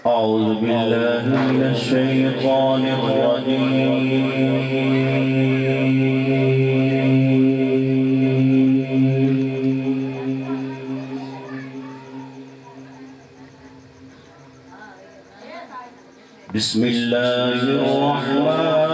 أعوذ بالله من الشيطان الرجيم. بسم الله الرحمن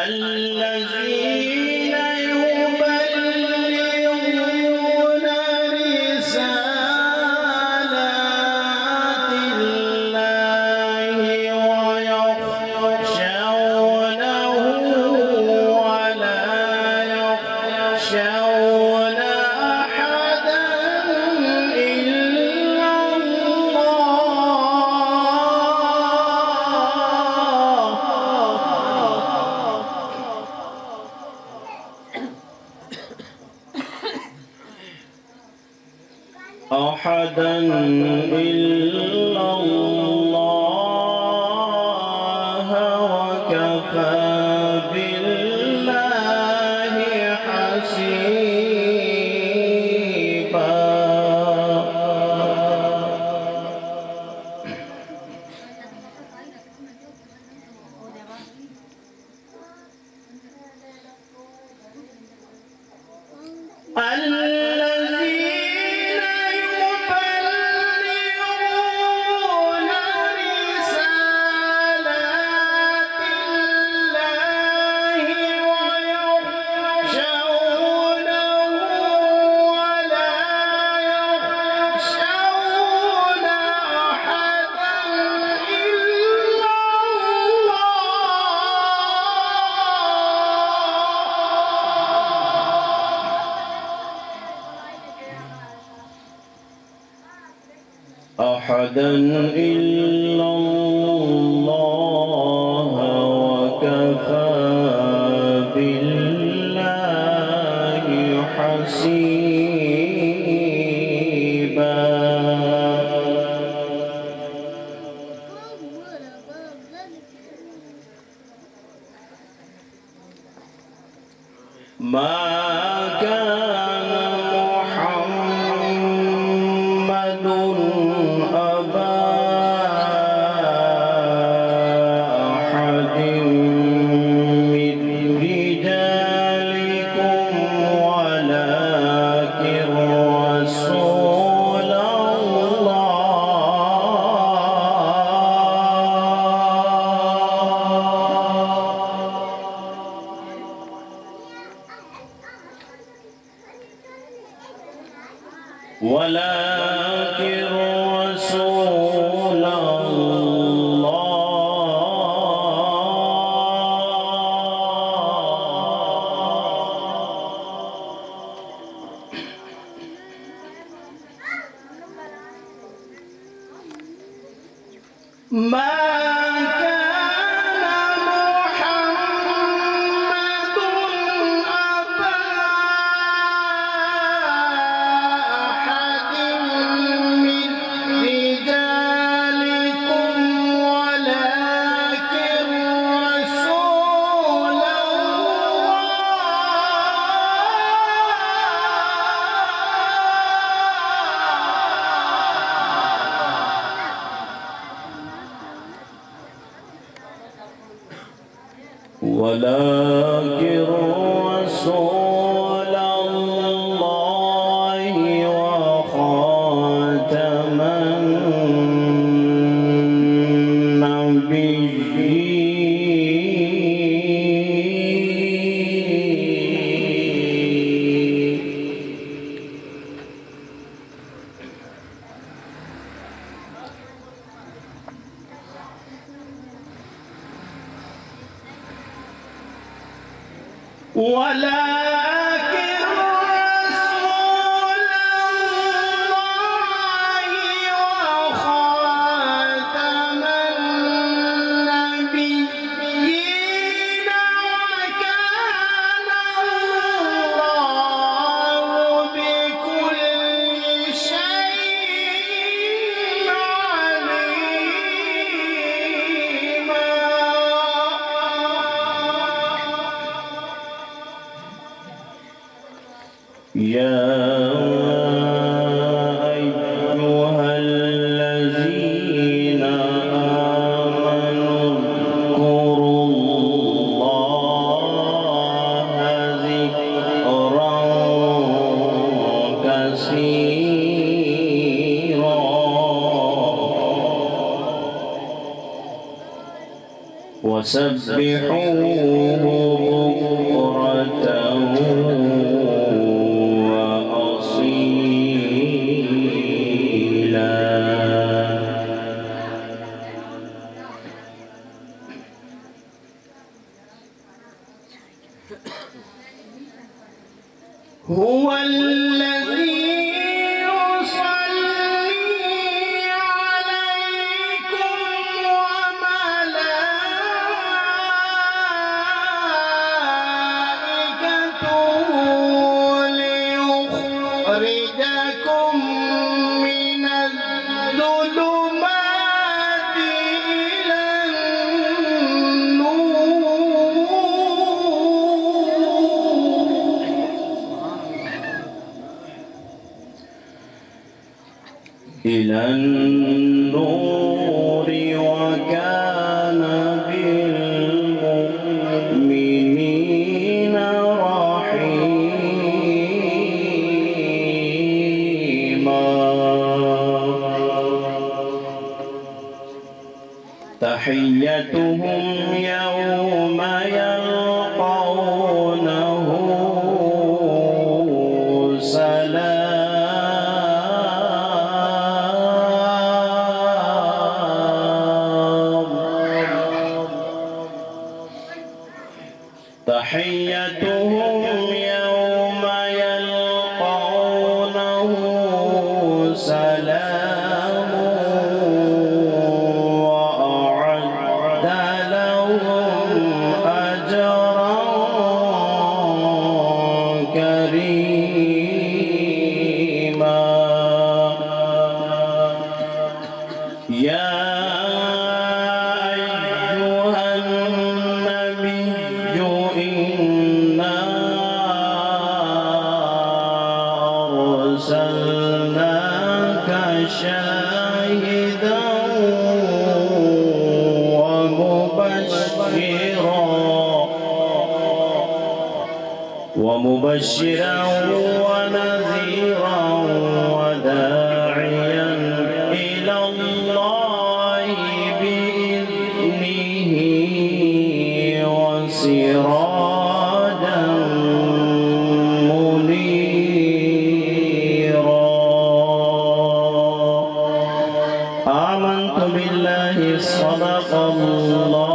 الذين يبلغون رسالات الله ويخشونه ولا يخشون أحدا إلا أحدا إلا الله وكفى بالله حسيبا. أحدا إلا الله وكفى بالله حسيبا. ما كان محمد أبا أحد من رجالكم ولكن رسول الله ولكن رسول ما ولكن رسول الله وخاتم ولكن رسول الله وخاتم النبيين وكان الله بكل شيء عليما. يا أيها الذين آمنوا اذكروا الله ذكرا كثيرا وسبحوه بكرة هو الذي يصلي عليكم وملائكته ليخرجكم من الظلمات إلى النور وكان بالمؤمنين رحيما. تحيتهم يوم يلقونه تحيتهم يوم يلقونه سلام وأعد لهم أجرا كريما. يا أرسلناك شاهدا ومبشرا ونذيرا وداعيا إلى الله بإذنه وسراجا منيرا. بالله صدق الله